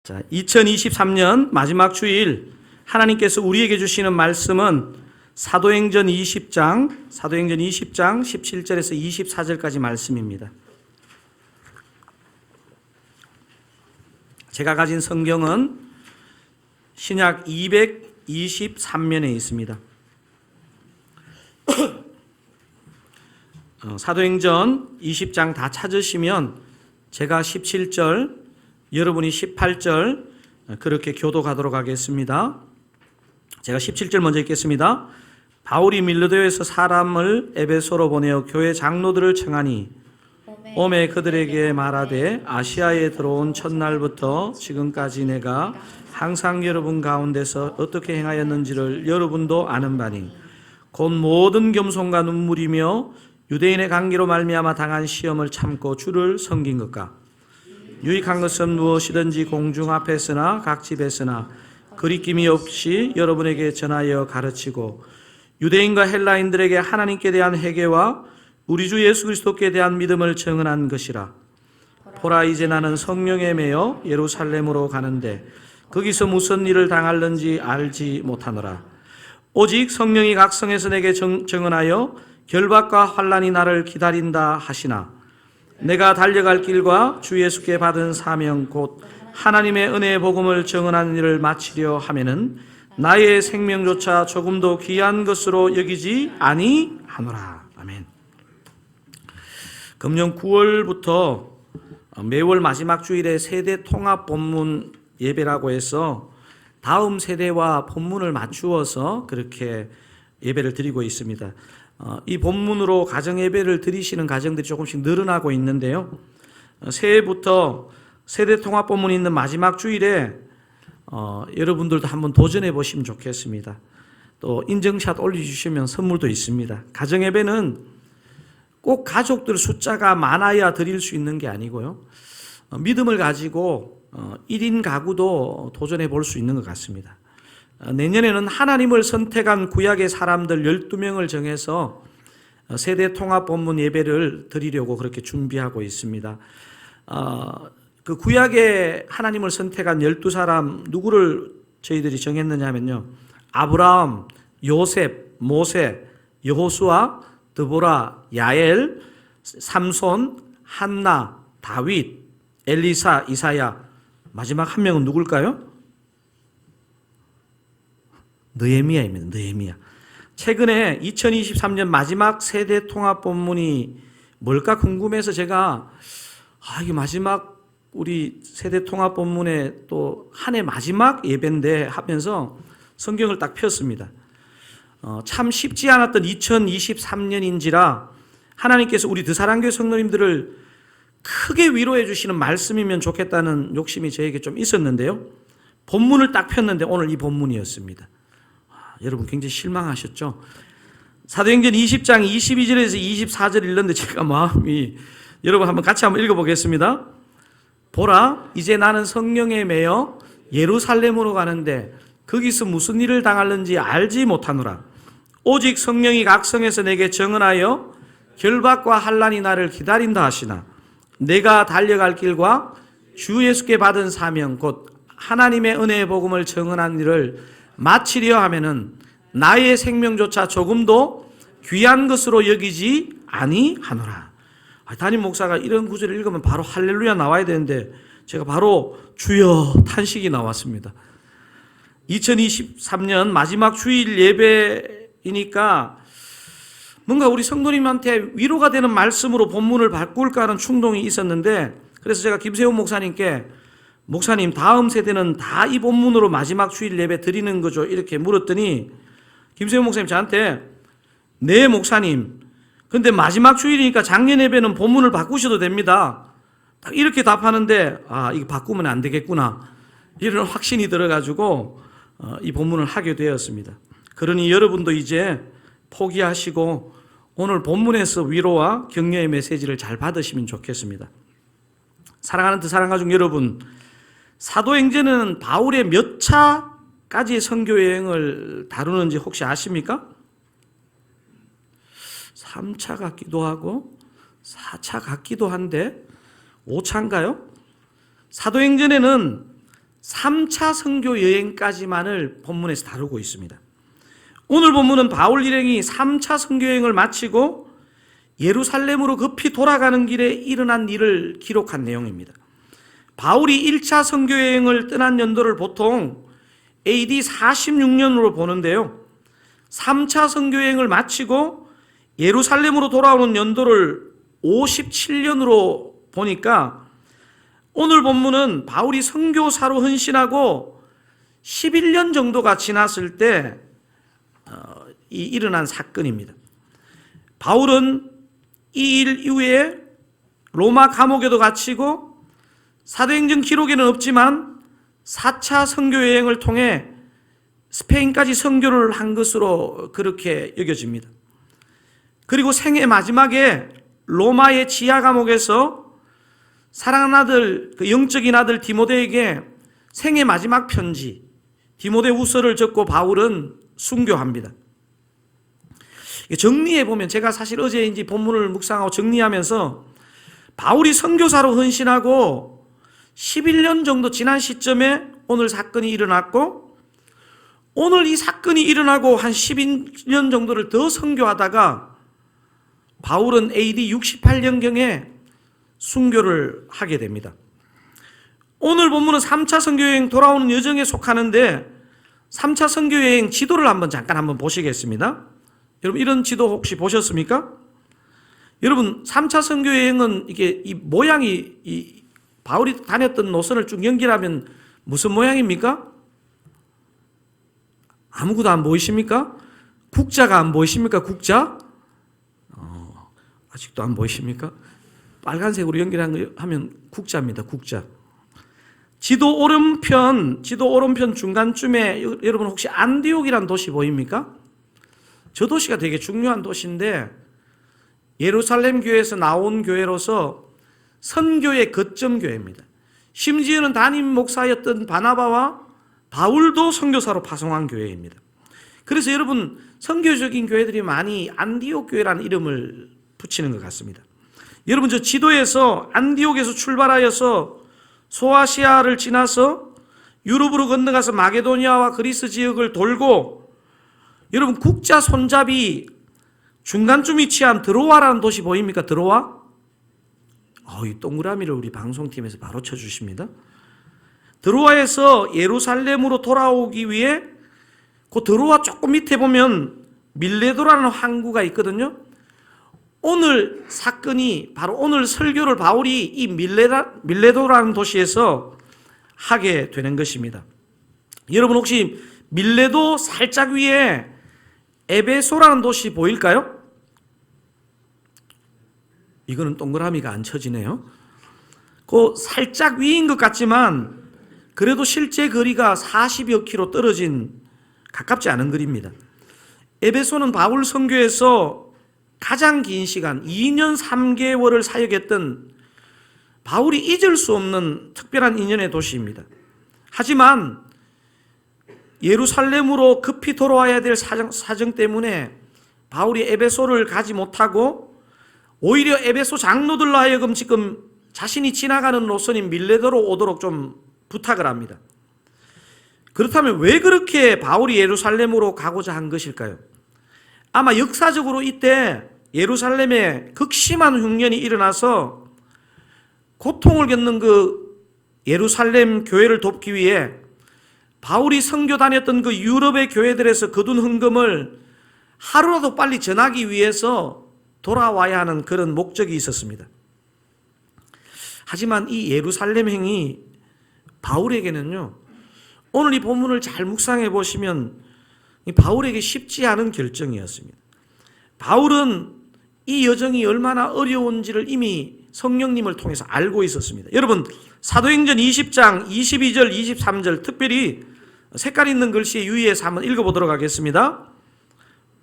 자, 2023년 마지막 주일 하나님께서 우리에게 주시는 말씀은 사도행전 20장 17절에서 24절까지 말씀입니다. 제가 가진 성경은 신약 223면에 있습니다. 사도행전 20장 다 찾으시면 제가 17절, 여러분이 18절 그렇게 교도가도록 하겠습니다. 제가 17절 먼저 읽겠습니다. 바울이 밀르도에서 사람을 에베소로 보내어 교회 장로들을 청하니 오매 그들에게 말하되 아시아에 들어온 첫날부터 지금까지 내가 항상 여러분 가운데서 어떻게 행하였는지를 여러분도 아는 바니 곧 모든 겸손과 눈물이며 유대인의 관계로 말미암아 당한 시험을 참고 주를 섬긴 것과 유익한 것은 무엇이든지 공중 앞에서나 각 집에서나 거리낌이 없이 여러분에게 전하여 가르치고 유대인과 헬라인들에게 하나님께 대한 회개와 우리 주 예수 그리스도께 대한 믿음을 증언한 것이라. 보라 이제 나는 성령에 매여 예루살렘으로 가는데 거기서 무슨 일을 당할는지 알지 못하노라. 오직 성령이 각 성에서 내게 증언하여 결박과 환난이 나를 기다린다 하시나 내가 달려갈 길과 주 예수께 받은 사명 곧 하나님의 은혜의 복음을 증언하는 일을 마치려 하면은 나의 생명조차 조금도 귀한 것으로 여기지 아니하노라. 아멘. 금년 9월부터 매월 마지막 주일에 세대 통합 본문 예배라고 해서 다음 세대와 본문을 맞추어서 그렇게 예배를 드리고 있습니다. 이 본문으로 가정 예배를 드리시는 가정들이 조금씩 늘어나고 있는데요. 새해부터 세대 통합 본문이 있는 마지막 주일에 여러분들도 한번 도전해 보시면 좋겠습니다. 또 인증샷 올려주시면 선물도 있습니다. 가정 예배는 꼭 가족들 숫자가 많아야 드릴 수 있는 게 아니고요. 믿음을 가지고 1인 가구도 도전해 볼 수 있는 것 같습니다. 내년에는 하나님을 선택한 구약의 사람들 12명을 정해서 세대 통합 본문 예배를 드리려고 그렇게 준비하고 있습니다. 그 구약의 하나님을 선택한 12사람 누구를 저희들이 정했느냐 하면요. 아브라함, 요셉, 모세, 여호수아, 드보라, 야엘, 삼손, 한나, 다윗, 엘리사, 이사야. 마지막 한 명은 누굴까요? 느헤미야입니다. 느헤미야. 최근에 2023년 마지막 세대 통합 본문이 뭘까 궁금해서 제가 이게 마지막 우리 세대 통합 본문에 또 한 해 마지막 예배인데 하면서 성경을 딱 폈습니다. 참 쉽지 않았던 2023년인지라 하나님께서 우리 드사랑교회 성도님들을 크게 위로해 주시는 말씀이면 좋겠다는 욕심이 저에게 좀 있었는데요. 본문을 딱 폈는데 오늘 이 본문이었습니다. 여러분 굉장히 실망하셨죠? 사도행전 20장 22절에서 24절 읽는데 제가 마음이 여러분 같이 한번 읽어보겠습니다. 보라 이제 나는 성령에 매여 예루살렘으로 가는데 거기서 무슨 일을 당할는지 알지 못하노라. 오직 성령이 각 성에서 내게 증언하여 결박과 환난이 나를 기다린다 하시나 내가 달려갈 길과 주 예수께 받은 사명 곧 하나님의 은혜의 복음을 증언한 일을 마치려 하면은 나의 생명조차 조금도 귀한 것으로 여기지 아니하노라. 담임 목사가 이런 구절을 읽으면 바로 할렐루야 나와야 되는데 제가 바로 주여 탄식이 나왔습니다. 2023년 마지막 주일 예배이니까 뭔가 우리 성도님한테 위로가 되는 말씀으로 본문을 바꿀까 하는 충동이 있었는데 그래서 제가 김세훈 목사님께 목사님 다음 세대는 다 이 본문으로 마지막 주일 예배 드리는 거죠? 이렇게 물었더니 김세훈 목사님 저한테 네 목사님 근데 마지막 주일이니까 작년 예배는 본문을 바꾸셔도 됩니다. 딱 이렇게 답하는데 이거 바꾸면 안 되겠구나 이런 확신이 들어가지고 이 본문을 하게 되었습니다. 그러니 여러분도 이제 포기하시고 오늘 본문에서 위로와 격려의 메시지를 잘 받으시면 좋겠습니다. 사랑하는 드사랑가족 여러분, 사도행전은 바울의 몇 차까지의 선교 여행을 다루는지 혹시 아십니까? 3차 같기도 하고 4차 같기도 한데 5차인가요? 사도행전에는 3차 선교 여행까지만을 본문에서 다루고 있습니다. 오늘 본문은 바울 일행이 3차 선교 여행을 마치고 예루살렘으로 급히 돌아가는 길에 일어난 일을 기록한 내용입니다. 바울이 1차 선교 여행을 떠난 연도를 보통 AD 46년으로 보는데요. 3차 선교 여행을 마치고 예루살렘으로 돌아오는 연도를 57년으로 보니까 오늘 본문은 바울이 선교사로 헌신하고 11년 정도가 지났을 때 일어난 사건입니다. 바울은 이 일 이후에 로마 감옥에도 갇히고 사도행전 기록에는 없지만 4차 선교 여행을 통해 스페인까지 선교를 한 것으로 그렇게 여겨집니다. 그리고 생애 마지막에 로마의 지하 감옥에서 사랑하는 아들, 그 영적인 아들 디모데에게 생애 마지막 편지 디모데후서를 적고 바울은 순교합니다. 정리해 보면 제가 사실 어제 이제 본문을 묵상하고 정리하면서 바울이 선교사로 헌신하고 11년 정도 지난 시점에 오늘 사건이 일어났고, 오늘 이 사건이 일어나고 한 12년 정도를 더 선교하다가 바울은 AD 68년경에 순교를 하게 됩니다. 오늘 본문은 3차 선교여행 돌아오는 여정에 속하는데 3차 선교여행 지도를 잠깐 보시겠습니다. 여러분 이런 지도 혹시 보셨습니까? 여러분 3차 선교여행은 이게 이 모양이 이 바울이 다녔던 노선을 쭉 연결하면 무슨 모양입니까? 아무것도 안 보이십니까? 국자가 안 보이십니까? 국자? 아직도 안 보이십니까? 빨간색으로 연결하면 국자입니다. 국자. 지도 오른편 중간쯤에 여러분 혹시 안디옥이라는 도시 보입니까? 저 도시가 되게 중요한 도시인데 예루살렘 교회에서 나온 교회로서 선교의 거점 교회입니다. 심지어는 담임 목사였던 바나바와 바울도 선교사로 파송한 교회입니다. 그래서 여러분 선교적인 교회들이 많이 안디옥 교회라는 이름을 붙이는 것 같습니다. 여러분 저 지도에서 안디옥에서 출발하여서 소아시아를 지나서 유럽으로 건너가서 마게도니아와 그리스 지역을 돌고 여러분 국자 손잡이 중간쯤 위치한 드로아라는 도시 보입니까? 드로아? 이 동그라미를 우리 방송팀에서 바로 쳐주십니다. 드로아에서 예루살렘으로 돌아오기 위해 그 드로아 조금 밑에 보면 밀레도라는 항구가 있거든요. 오늘 사건이 바로 오늘 설교를 바울이 이 밀레도라는 도시에서 하게 되는 것입니다. 여러분 혹시 밀레도 살짝 위에 에베소라는 도시 보일까요? 이거는 동그라미가 안 쳐지네요. 그 살짝 위인 것 같지만 그래도 실제 거리가 40여 킬로 떨어진 가깝지 않은 거리입니다. 에베소는 바울 선교에서 가장 긴 시간 2년 3개월을 사역했던 바울이 잊을 수 없는 특별한 인연의 도시입니다. 하지만 예루살렘으로 급히 돌아와야 될 사정 때문에 바울이 에베소를 가지 못하고 오히려 에베소 장로들로 하여금 지금 자신이 지나가는 노선인 밀레도로 오도록 좀 부탁을 합니다. 그렇다면 왜 그렇게 바울이 예루살렘으로 가고자 한 것일까요? 아마 역사적으로 이때 예루살렘에 극심한 흉년이 일어나서 고통을 겪는 그 예루살렘 교회를 돕기 위해 바울이 선교 다녔던 그 유럽의 교회들에서 거둔 헌금을 하루라도 빨리 전하기 위해서 돌아와야 하는 그런 목적이 있었습니다. 하지만 이 예루살렘 행이 바울에게는요, 오늘 이 본문을 잘 묵상해 보시면 바울에게 쉽지 않은 결정이었습니다. 바울은 이 여정이 얼마나 어려운지를 이미 성령님을 통해서 알고 있었습니다. 여러분 사도행전 20장 22절 23절 특별히 색깔 있는 글씨에 유의해서 한번 읽어보도록 하겠습니다.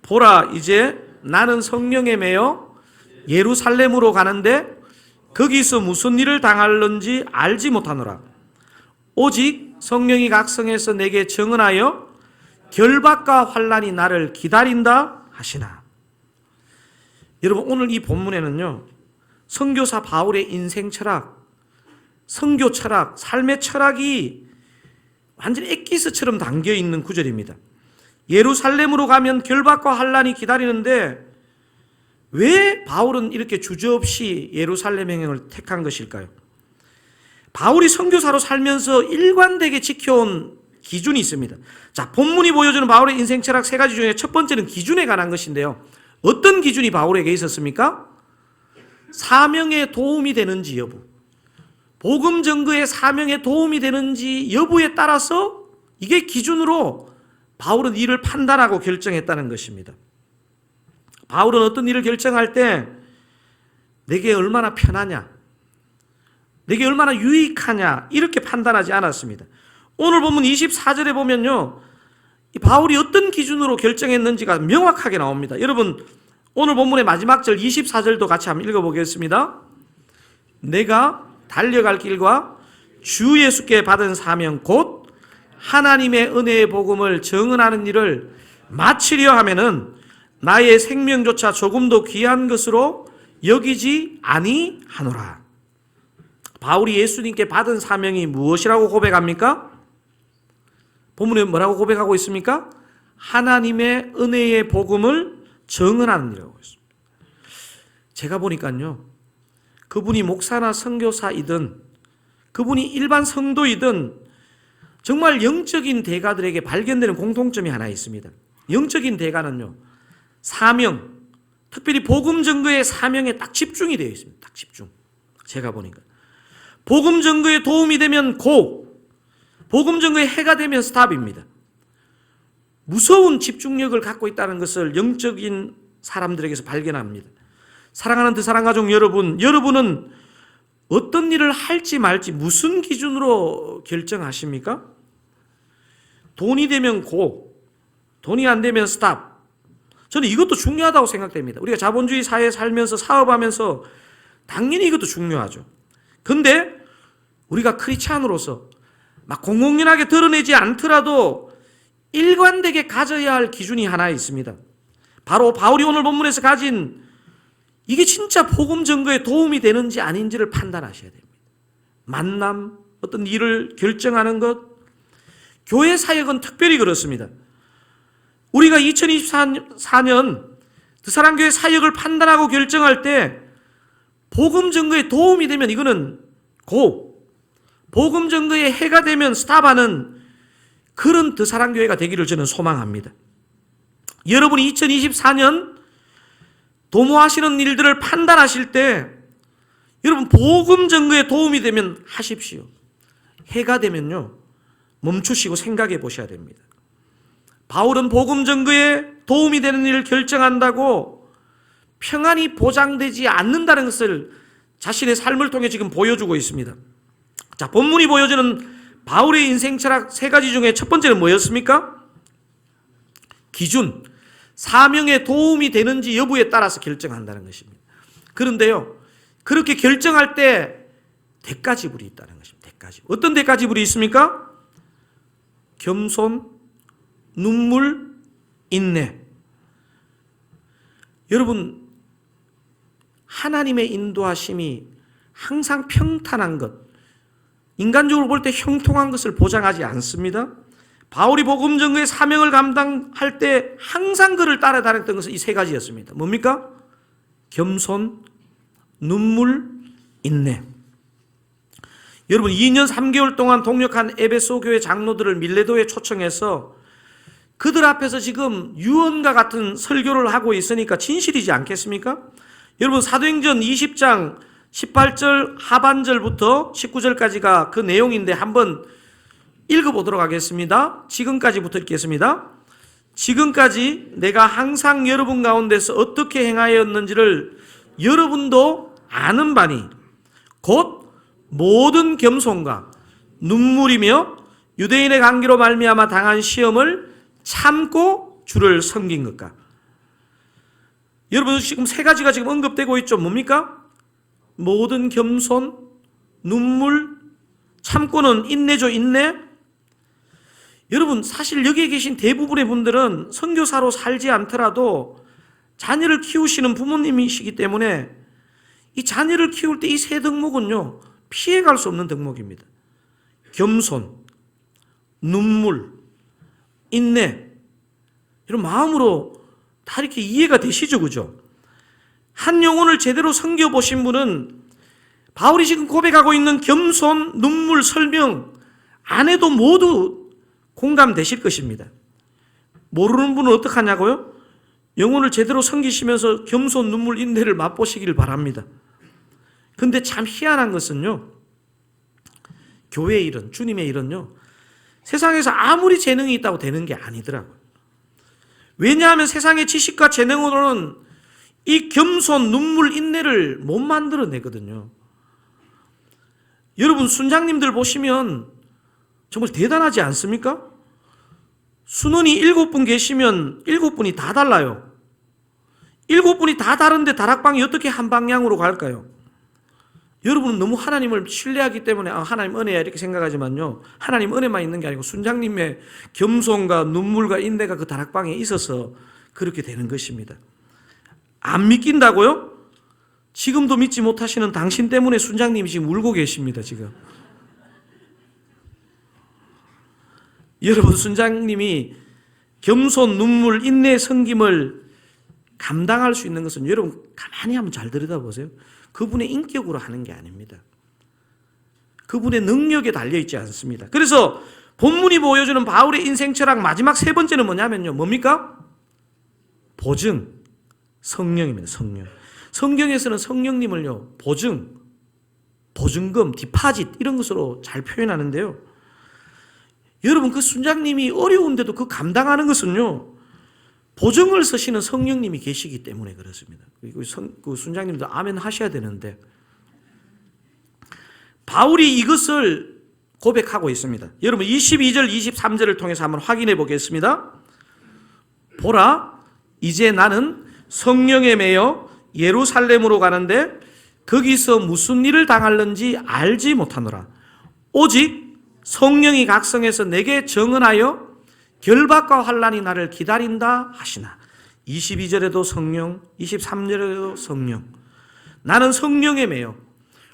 보라 이제 나는 성령에 매여 예루살렘으로 가는데 거기서 무슨 일을 당할는지 알지 못하노라. 오직 성령이 각성해서 내게 증언하여 결박과 환난이 나를 기다린다 하시나. 여러분 오늘 이 본문에는요, 선교사 바울의 인생 철학, 선교 철학, 삶의 철학이 완전히 엑기스처럼 담겨 있는 구절입니다. 예루살렘으로 가면 결박과 환란이 기다리는데 왜 바울은 이렇게 주저없이 예루살렘 행행을 택한 것일까요? 바울이 선교사로 살면서 일관되게 지켜온 기준이 있습니다. 자, 본문이 보여주는 바울의 인생 철학 세 가지 중에 첫 번째는 기준에 관한 것인데요. 어떤 기준이 바울에게 있었습니까? 사명에 도움이 되는지 여부. 복음 전거의 사명에 도움이 되는지 여부에 따라서 이게 기준으로 바울은 일을 판단하고 결정했다는 것입니다. 바울은 어떤 일을 결정할 때 내게 얼마나 편하냐, 내게 얼마나 유익하냐 이렇게 판단하지 않았습니다. 오늘 본문 24절에 보면요, 바울이 어떤 기준으로 결정했는지가 명확하게 나옵니다. 여러분, 오늘 본문의 마지막 절 24절도 같이 한번 읽어보겠습니다. 내가 달려갈 길과 주 예수께 받은 사명 곧 하나님의 은혜의 복음을 증언하는 일을 마치려 하면은 나의 생명조차 조금도 귀한 것으로 여기지 아니하노라. 바울이 예수님께 받은 사명이 무엇이라고 고백합니까? 본문에 뭐라고 고백하고 있습니까? 하나님의 은혜의 복음을 증언하는 일이라고 했습니다. 제가 보니까요, 그분이 목사나 선교사이든 그분이 일반 성도이든 정말 영적인 대가들에게 발견되는 공통점이 하나 있습니다. 영적인 대가는요, 사명, 특별히 복음 전거의 사명에 딱 집중이 되어 있습니다. 딱 집중. 제가 보니까 복음 전거에 도움이 되면 고, 복음 전거에 해가 되면 스탑입니다. 무서운 집중력을 갖고 있다는 것을 영적인 사람들에게서 발견합니다. 사랑하는 드사랑가족 여러분, 여러분은 어떤 일을 할지 말지 무슨 기준으로 결정하십니까? 돈이 되면 고, 돈이 안 되면 스탑. 저는 이것도 중요하다고 생각됩니다. 우리가 자본주의 사회에 살면서 사업하면서 당연히 이것도 중요하죠. 근데 우리가 크리스찬으로서 막 공공연하게 드러내지 않더라도 일관되게 가져야 할 기준이 하나 있습니다. 바로 바울이 오늘 본문에서 가진 이게 진짜 복음 전거에 도움이 되는지 아닌지를 판단하셔야 됩니다. 만남, 어떤 일을 결정하는 것, 교회 사역은 특별히 그렇습니다. 우리가 2024년 드사랑교회 사역을 판단하고 결정할 때 복음 전거에 도움이 되면 이거는 고, 복음 전거에 해가 되면 스탑하는 그런 드사랑교회가 되기를 저는 소망합니다. 여러분이 2024년 도모하시는 일들을 판단하실 때 여러분 복음 전거에 도움이 되면 하십시오. 해가 되면요, 멈추시고 생각해 보셔야 됩니다. 바울은 복음 전거에 도움이 되는 일을 결정한다고 평안이 보장되지 않는다는 것을 자신의 삶을 통해 지금 보여주고 있습니다. 자, 본문이 보여주는 바울의 인생 철학 세 가지 중에 첫 번째는 뭐였습니까? 기준, 사명에 도움이 되는지 여부에 따라서 결정한다는 것입니다. 그런데요, 그렇게 결정할 때 대가지불이 있다는 것입니다. 대가지불. 어떤 대가지불이 있습니까? 겸손, 눈물, 인내. 여러분, 하나님의 인도하심이 항상 평탄한 것, 인간적으로 볼 때 형통한 것을 보장하지 않습니다. 바울이 복음 전거의 사명을 감당할 때 항상 그를 따라다녔던 것은 이 세 가지였습니다. 뭡니까? 겸손, 눈물, 인내. 여러분, 2년 3개월 동안 동역한 에베소 교회 장로들을 밀레도에 초청해서 그들 앞에서 지금 유언과 같은 설교를 하고 있으니까 진실이지 않겠습니까? 여러분, 사도행전 20장 18절 하반절부터 19절까지가 그 내용인데 한번 읽어보도록 하겠습니다. 지금까지부터 읽겠습니다. 지금까지 내가 항상 여러분 가운데서 어떻게 행하였는지를 여러분도 아는 바니 곧 모든 겸손과 눈물이며 유대인의 관계로 말미암아 당한 시험을 참고 주를 섬긴 것과. 여러분, 지금 세 가지가 지금 언급되고 있죠. 뭡니까? 모든 겸손, 눈물, 참고는 인내죠. 인내. 여러분, 사실 여기에 계신 대부분의 분들은 선교사로 살지 않더라도 자녀를 키우시는 부모님이시기 때문에 이 자녀를 키울 때 이 세 덕목은요, 피해갈 수 없는 덕목입니다. 겸손, 눈물, 인내 이런 마음으로 다 이렇게 이해가 되시죠, 그죠? 한 영혼을 제대로 섬겨보신 분은 바울이 지금 고백하고 있는 겸손, 눈물, 설명 안 해도 모두 공감되실 것입니다. 모르는 분은 어떡하냐고요? 영혼을 제대로 섬기시면서 겸손, 눈물, 인내를 맛보시길 바랍니다. 근데 참 희한한 것은요, 교회의 일은, 주님의 일은요, 세상에서 아무리 재능이 있다고 되는 게 아니더라고요. 왜냐하면 세상의 지식과 재능으로는 이 겸손, 눈물, 인내를 못 만들어내거든요. 여러분, 순장님들 보시면 정말 대단하지 않습니까? 순원이 7분 계시면 7분이 다 달라요. 7분이 다 다른데 다락방이 어떻게 한 방향으로 갈까요? 여러분은 너무 하나님을 신뢰하기 때문에 하나님 은혜야 이렇게 생각하지만요, 하나님 은혜만 있는 게 아니고 순장님의 겸손과 눈물과 인내가 그 다락방에 있어서 그렇게 되는 것입니다. 안 믿긴다고요? 지금도 믿지 못하시는 당신 때문에 순장님이 지금 울고 계십니다. 지금 여러분, 순장님이 겸손, 눈물, 인내, 섬김을 감당할 수 있는 것은 여러분 가만히 한번 잘 들여다보세요. 그분의 인격으로 하는 게 아닙니다. 그분의 능력에 달려있지 않습니다. 그래서 본문이 보여주는 바울의 인생 철학 마지막 세 번째는 뭐냐면요, 뭡니까? 보증, 성령입니다. 성령. 성경에서는 성령님을요, 보증금, 디파짓 이런 것으로 잘 표현하는데요, 여러분 그 순장님이 어려운데도 그 감당하는 것은요, 보증을 서시는 성령님이 계시기 때문에 그렇습니다. 그 순장님도 아멘 하셔야 되는데, 바울이 이것을 고백하고 있습니다. 여러분 22절 23절을 통해서 한번 확인해 보겠습니다. 보라, 이제 나는 성령에 매여 예루살렘으로 가는데 거기서 무슨 일을 당할는지 알지 못하노라. 오직 성령이 각성해서 내게 정언하여 결박과 환난이 나를 기다린다 하시나. 22절에도 성령, 23절에도 성령. 나는 성령에 매여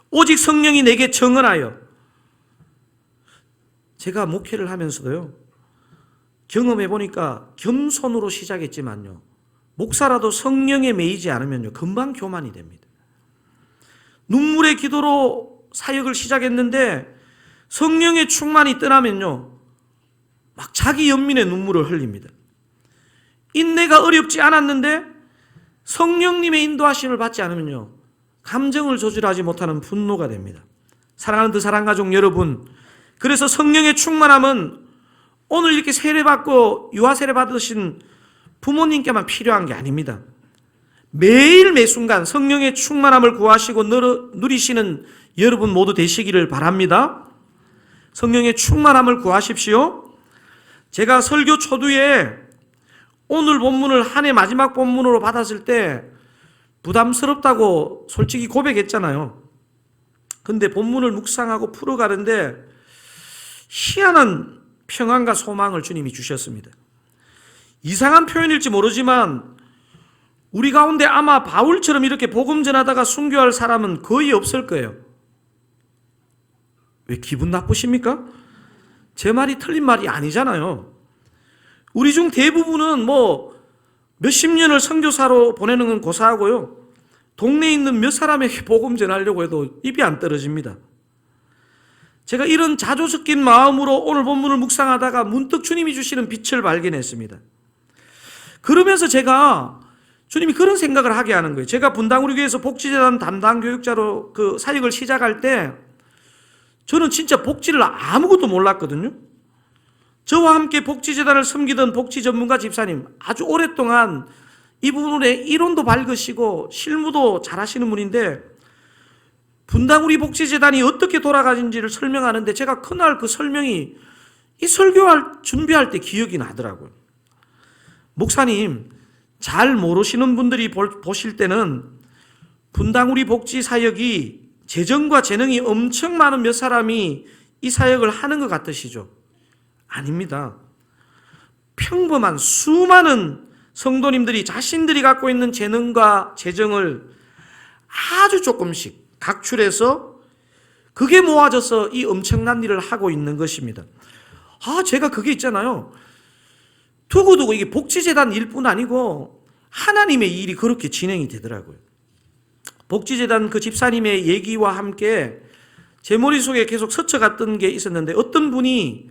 오직 성령이 내게 정언하여. 제가 목회를 하면서도요, 경험해 보니까 겸손으로 시작했지만요, 목사라도 성령에 매이지 않으면요 금방 교만이 됩니다. 눈물의 기도로 사역을 시작했는데 성령의 충만이 떠나면요 막 자기 연민의 눈물을 흘립니다. 인내가 어렵지 않았는데 성령님의 인도하심을 받지 않으면요 감정을 조절하지 못하는 분노가 됩니다. 사랑하는 그 사랑가족 여러분, 그래서 성령의 충만함은 오늘 이렇게 세례받고 유아세례 받으신 부모님께만 필요한 게 아닙니다. 매일 매순간 성령의 충만함을 구하시고 누리시는 여러분 모두 되시기를 바랍니다. 성령의 충만함을 구하십시오. 제가 설교 초두에 오늘 본문을 한 해 마지막 본문으로 받았을 때 부담스럽다고 솔직히 고백했잖아요. 근데 본문을 묵상하고 풀어가는데 희한한 평안과 소망을 주님이 주셨습니다. 이상한 표현일지 모르지만 우리 가운데 아마 바울처럼 이렇게 복음 전하다가 순교할 사람은 거의 없을 거예요. 왜 기분 나쁘십니까? 제 말이 틀린 말이 아니잖아요. 우리 중 대부분은 몇십 년을 선교사로 보내는 건 고사하고요, 동네에 있는 몇 사람에게 복음 전하려고 해도 입이 안 떨어집니다. 제가 이런 자조 섞인 마음으로 오늘 본문을 묵상하다가 문득 주님이 주시는 빛을 발견했습니다. 그러면서 제가 주님이 그런 생각을 하게 하는 거예요. 제가 분당 우리 교회에서 복지재단 담당 교육자로 그 사역을 시작할 때 저는 진짜 복지를 아무것도 몰랐거든요. 저와 함께 복지재단을 섬기던 복지 전문가 집사님, 아주 오랫동안 이 부분에 이론도 밝으시고 실무도 잘하시는 분인데 분당 우리 복지재단이 어떻게 돌아가는지를 설명하는데 제가 그날 그 설명이 이 설교할 준비할 때 기억이 나더라고요. 목사님, 잘 모르시는 분들이 보실 때는 분당 우리 복지 사역이 재정과 재능이 엄청 많은 몇 사람이 이 사역을 하는 것 같으시죠? 아닙니다. 평범한 수많은 성도님들이 자신들이 갖고 있는 재능과 재정을 아주 조금씩 각출해서 그게 모아져서 이 엄청난 일을 하고 있는 것입니다. 제가 그게 있잖아요. 두고두고 이게 복지재단 일뿐 아니고 하나님의 일이 그렇게 진행이 되더라고요. 복지재단 그 집사님의 얘기와 함께 제 머릿속에 계속 스쳐갔던 게 있었는데, 어떤 분이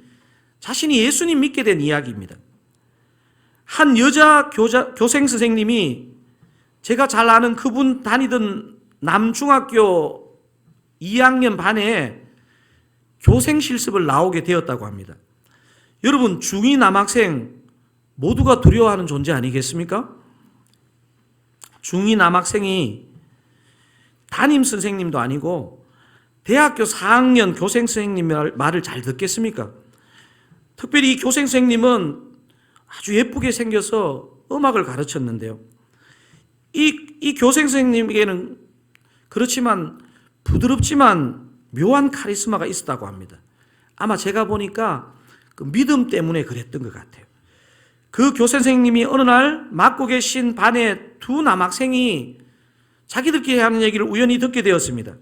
자신이 예수님 믿게 된 이야기입니다. 한 여자 교생 선생님이 제가 잘 아는 그분 다니던 남중학교 2학년 반에 교생 실습을 나오게 되었다고 합니다. 여러분, 중2 남학생 모두가 두려워하는 존재 아니겠습니까? 중2 남학생이 담임 선생님도 아니고 대학교 4학년 교생 선생님 말을 잘 듣겠습니까? 특별히 이 교생 선생님은 아주 예쁘게 생겨서 음악을 가르쳤는데요. 이 교생 선생님에게는 그렇지만 부드럽지만 묘한 카리스마가 있었다고 합니다. 아마 제가 보니까 그 믿음 때문에 그랬던 것 같아요. 그 교생 선생님이 어느 날 맡고 계신 반에 두 남학생이 자기들끼리 하는 얘기를 우연히 듣게 되었습니다.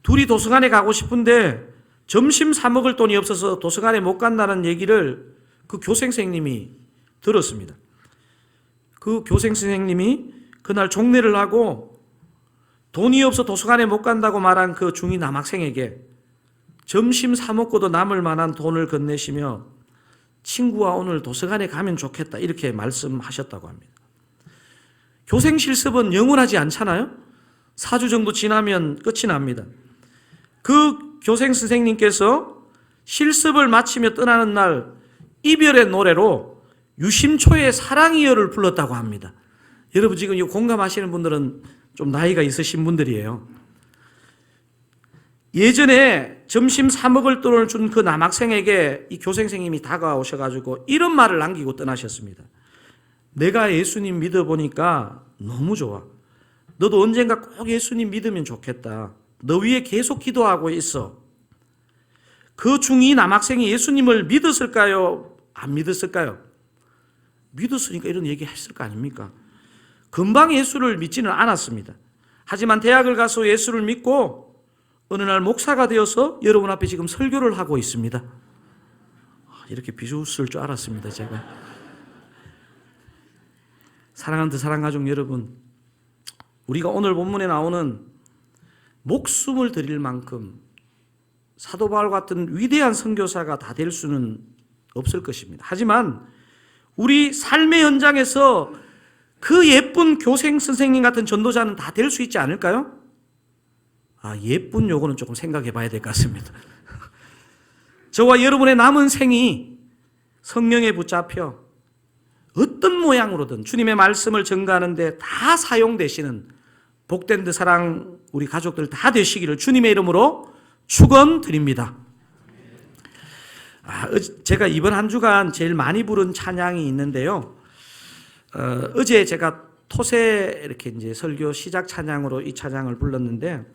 둘이 도서관에 가고 싶은데 점심 사 먹을 돈이 없어서 도서관에 못 간다는 얘기를 그 교생 선생님이 들었습니다. 그 교생 선생님이 그날 종례를 하고 돈이 없어 도서관에 못 간다고 말한 그 중2 남학생에게 점심 사 먹고도 남을 만한 돈을 건네시며 친구와 오늘 도서관에 가면 좋겠다 이렇게 말씀하셨다고 합니다. 교생 실습은 영원하지 않잖아요. 4주 정도 지나면 끝이 납니다. 그 교생 선생님께서 실습을 마치며 떠나는 날 이별의 노래로 유심초의 사랑이여를 불렀다고 합니다. 여러분 지금 이거 공감하시는 분들은 좀 나이가 있으신 분들이에요. 예전에 점심 사 먹을 돈을 준 그 남학생에게 이 교생 선생님이 다가오셔가지고 이런 말을 남기고 떠나셨습니다. 내가 예수님 믿어보니까 너무 좋아. 너도 언젠가 꼭 예수님 믿으면 좋겠다. 너 위에 계속 기도하고 있어. 그 중2 남학생이 예수님을 믿었을까요? 안 믿었을까요? 믿었으니까 이런 얘기 했을 거 아닙니까? 금방 예수를 믿지는 않았습니다. 하지만 대학을 가서 예수를 믿고 어느 날 목사가 되어서 여러분 앞에 지금 설교를 하고 있습니다. 이렇게 비웃을 줄 알았습니다, 제가. 사랑하는 사랑가족 여러분, 우리가 오늘 본문에 나오는 목숨을 드릴 만큼 사도 바울 같은 위대한 선교사가 다 될 수는 없을 것입니다. 하지만 우리 삶의 현장에서 그 예쁜 교생 선생님 같은 전도자는 다 될 수 있지 않을까요? 예쁜 요거는 조금 생각해 봐야 될 것 같습니다. 저와 여러분의 남은 생이 성령에 붙잡혀 어떤 모양으로든 주님의 말씀을 전가하는데 다 사용되시는 복된 듯 사랑 우리 가족들 다 되시기를 주님의 이름으로 축원드립니다. 제가 이번 한 주간 제일 많이 부른 찬양이 있는데요. 어제 제가 토세 이렇게 이제 설교 시작 찬양으로 이 찬양을 불렀는데,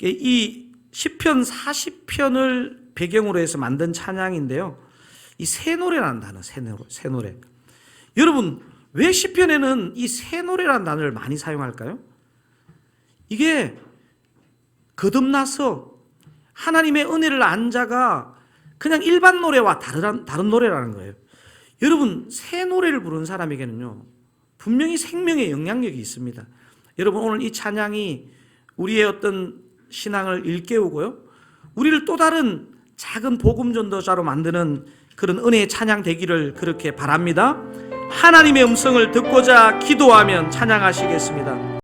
이 시편 40편을 배경으로 해서 만든 찬양인데요. 이 새 노래라는 단어, 새 노래. 여러분, 왜 시편에는 이 새 노래라는 단어를 많이 사용할까요? 이게 거듭나서 하나님의 은혜를 안 자가 그냥 일반 노래와 다른 노래라는 거예요. 여러분, 새 노래를 부르는 사람에게는요, 분명히 생명의 영향력이 있습니다. 여러분, 오늘 이 찬양이 우리의 어떤 신앙을 일깨우고요, 우리를 또 다른 작은 복음 전도자로 만드는 그런 은혜의 찬양 되기를 그렇게 바랍니다. 하나님의 음성을 듣고자 기도하면 찬양하시겠습니다.